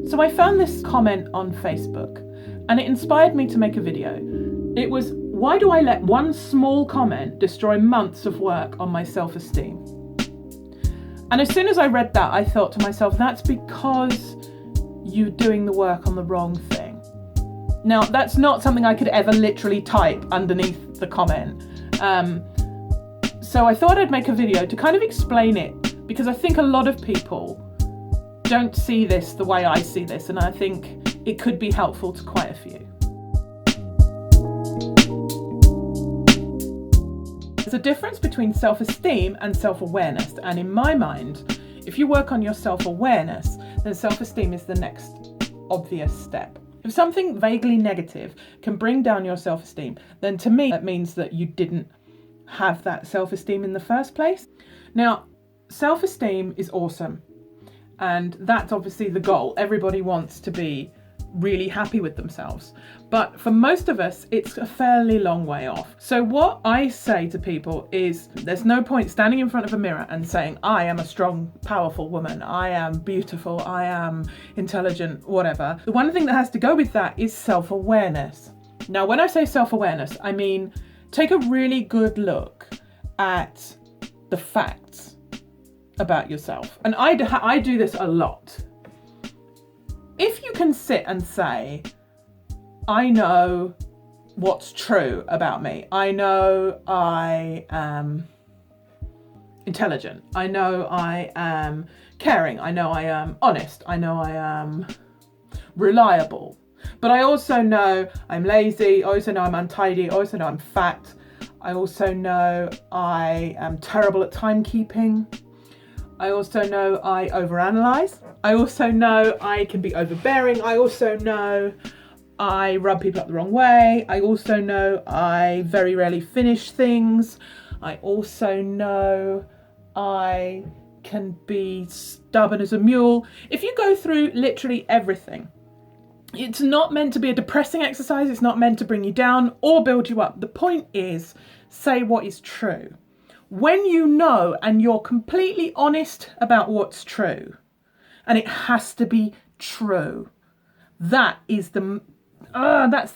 So I found this comment on Facebook and it inspired me to make a video. It was, why do I let one small comment destroy months of work on my self-esteem? And as soon as I read that, I thought to myself, that's because you're doing the work on the wrong thing. Now, that's not something I could ever literally type underneath the comment. So I thought I'd make a video to kind of explain it, because I think a lot of people don't see this the way I see this, and I think it could be helpful to quite a few. There's a difference between self-esteem and self-awareness, and in my mind, if you work on your self-awareness, then self-esteem is the next obvious step. If something vaguely negative can bring down your self-esteem, then to me that means that you didn't have that self-esteem in the first place. Now, self-esteem is awesome, and that's obviously the goal. Everybody wants to be really happy with themselves, but for most of us it's a fairly long way off. So what I say to people is, there's no point standing in front of a mirror and saying, I am a strong, powerful woman, I am beautiful, I am intelligent, whatever. The one thing that has to go with that is self-awareness. Now, when I say self-awareness, I mean take a really good look at the facts about yourself. And I do this a lot. If you can sit and say, I know what's true about me. I know I am intelligent. I know I am caring. I know I am honest. I know I am reliable. But I also know I'm lazy. I also know I'm untidy. I also know I'm fat. I also know I am terrible at timekeeping. I also know I overanalyze. I also know I can be overbearing. I also know I rub people up the wrong way. I also know I very rarely finish things. I also know I can be stubborn as a mule. If you go through literally everything, it's not meant to be a depressing exercise. It's not meant to bring you down or build you up. The point is, say what is true. When you know and you're completely honest about what's true, and it has to be true, that's the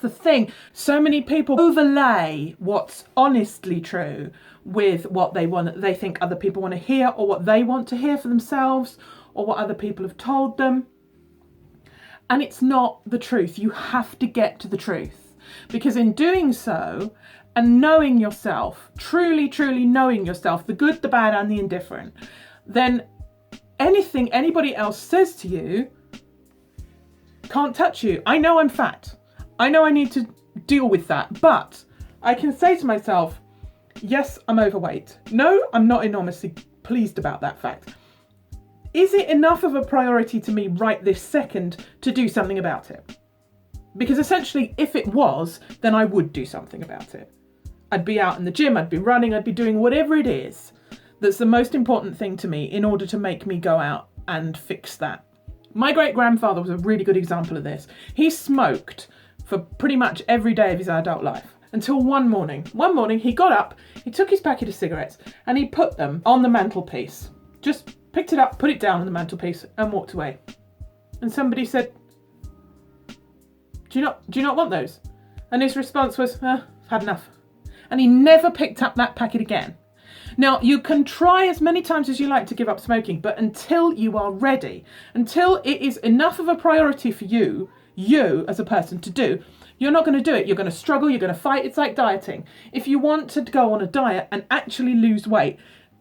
thing. So many people overlay what's honestly true with what they think other people want to hear, or what they want to hear for themselves, or what other people have told them. And it's not the truth. You have to get to the truth, because in doing so, and knowing yourself, truly, truly knowing yourself, the good, the bad, and the indifferent, then anything anybody else says to you can't touch you. I know I'm fat. I know I need to deal with that, but I can say to myself, yes, I'm overweight. No, I'm not enormously pleased about that fact. Is it enough of a priority to me right this second to do something about it? Because essentially, if it was, then I would do something about it. I'd be out in the gym, I'd be running, I'd be doing whatever it is that's the most important thing to me in order to make me go out and fix that. My great-grandfather was a really good example of this. He smoked for pretty much every day of his adult life until one morning. One morning he got up, he took his packet of cigarettes and he put them on the mantelpiece. Just picked it up, put it down on the mantelpiece and walked away. And somebody said, do you not want those? And his response was, I've had enough. And he never picked up that packet again. Now, you can try as many times as you like to give up smoking, but until you are ready, until it is enough of a priority for you as a person to do, you're not going to do it. You're going to struggle, you're going to fight. It's like dieting. If you want to go on a diet and actually lose weight,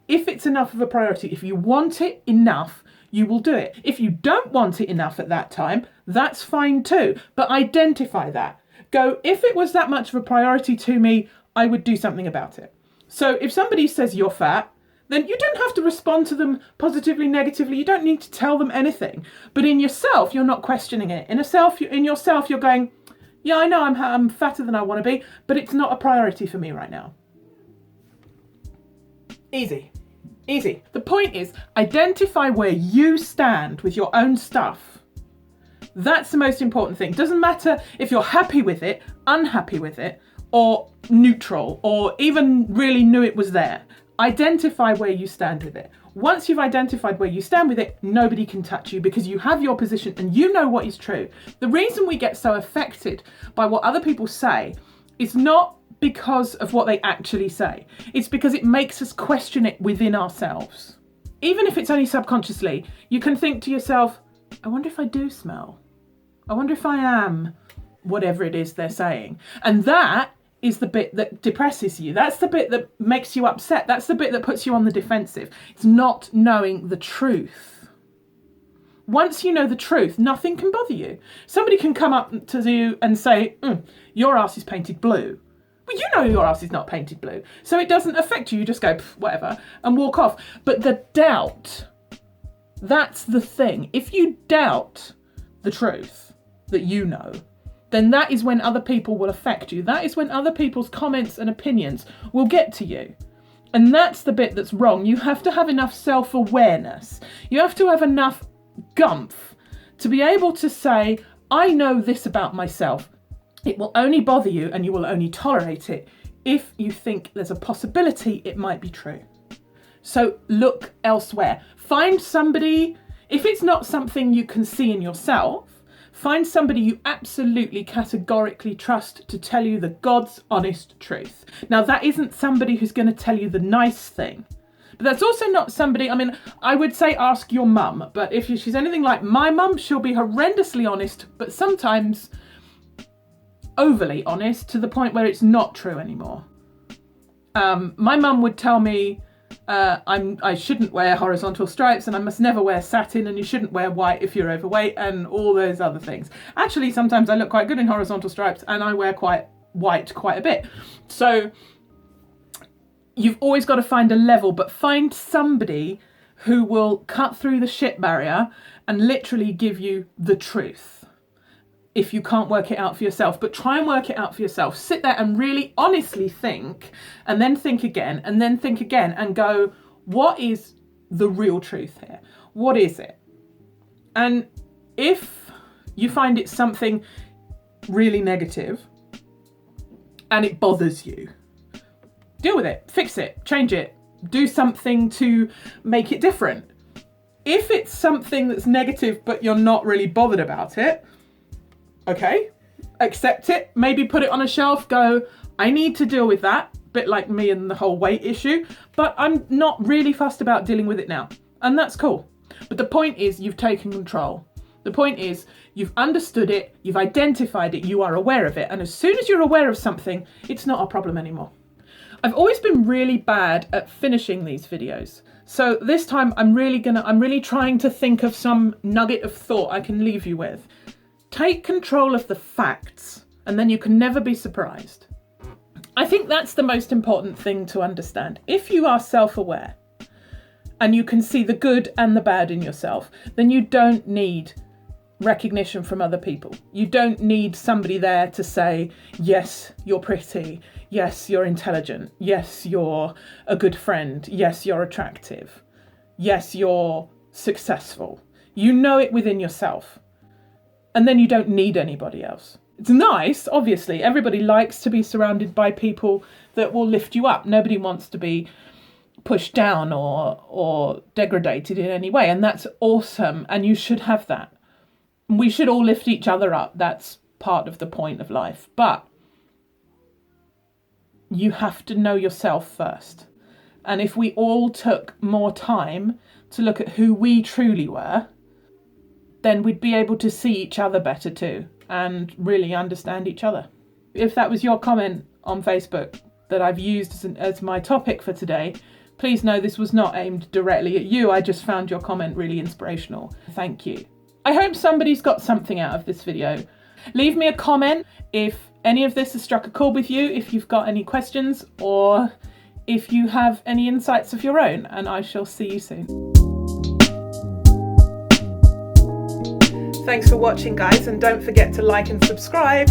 if it's enough of a priority, if you want it enough, you will do it. If you don't want it enough at that time, that's fine too. But identify that. Go, if it was that much of a priority to me, I would do something about it. So if somebody says you're fat, then you don't have to respond to them positively, negatively. You don't need to tell them anything. But in yourself, you're not questioning it. In yourself, you're going, yeah, I know I'm fatter than I want to be, but it's not a priority for me right now. Easy. The point is, identify where you stand with your own stuff. That's the most important thing. Doesn't matter if you're happy with it, unhappy with it, or neutral, or even really knew it was there. Identify where you stand with it. Once you've identified where you stand with it, nobody can touch you because you have your position and you know what is true. The reason we get so affected by what other people say is not because of what they actually say. It's because it makes us question it within ourselves. Even if it's only subconsciously, you can think to yourself, I wonder if I do smell. I wonder if I am whatever it is they're saying. And that is the bit that depresses you. That's the bit that makes you upset. That's the bit that puts you on the defensive. It's not knowing the truth. Once you know the truth, nothing can bother you. Somebody can come up to you and say, your ass is painted blue. Well, you know your ass is not painted blue. So it doesn't affect you. You just go, whatever, and walk off. But the doubt, that's the thing. If you doubt the truth that you know, then that is when other people will affect you. That is when other people's comments and opinions will get to you. And that's the bit that's wrong. You have to have enough self-awareness. You have to have enough gumph to be able to say, I know this about myself. It will only bother you and you will only tolerate it if you think there's a possibility it might be true. So look elsewhere. Find somebody, if it's not something you can see in yourself, find somebody you absolutely categorically trust to tell you the God's honest truth. Now, that isn't somebody who's going to tell you the nice thing. But that's also not somebody, I mean, I would say ask your mum. But if she's anything like my mum, she'll be horrendously honest, but sometimes overly honest to the point where it's not true anymore. My mum would tell me I shouldn't wear horizontal stripes and I must never wear satin and you shouldn't wear white if you're overweight and all those other things. Actually, sometimes I look quite good in horizontal stripes and I wear white quite a bit. So you've always got to find a level, but find somebody who will cut through the shit barrier and literally give you the truth. If you can't work it out for yourself, but try and work it out for yourself. Sit there and really honestly think, and then think again, and then think again, and go, what is the real truth here? What is it? And if you find it's something really negative and it bothers you, deal with it, fix it, change it, do something to make it different. If it's something that's negative but you're not really bothered about it, okay, accept it, maybe put it on a shelf, go, I need to deal with that, bit like me and the whole weight issue, but I'm not really fussed about dealing with it now. And that's cool. But the point is you've taken control. The point is you've understood it, you've identified it, you are aware of it. And as soon as you're aware of something, it's not a problem anymore. I've always been really bad at finishing these videos. So this time I'm really trying to think of some nugget of thought I can leave you with. Take control of the facts, and then you can never be surprised. I think that's the most important thing to understand. If you are self-aware and you can see the good and the bad in yourself, then you don't need recognition from other people. You don't need somebody there to say, yes, you're pretty. Yes, you're intelligent. Yes, you're a good friend. Yes, you're attractive. Yes, you're successful. You know it within yourself. And then you don't need anybody else. It's nice, obviously. Everybody likes to be surrounded by people that will lift you up. Nobody wants to be pushed down or degraded in any way. And that's awesome. And you should have that. We should all lift each other up. That's part of the point of life. But you have to know yourself first. And if we all took more time to look at who we truly were, then we'd be able to see each other better too and really understand each other. If that was your comment on Facebook that I've used as my topic for today, please know this was not aimed directly at you. I just found your comment really inspirational. Thank you. I hope somebody's got something out of this video. Leave me a comment if any of this has struck a chord with you, if you've got any questions, or if you have any insights of your own, and I shall see you soon. Thanks for watching, guys, and don't forget to like and subscribe.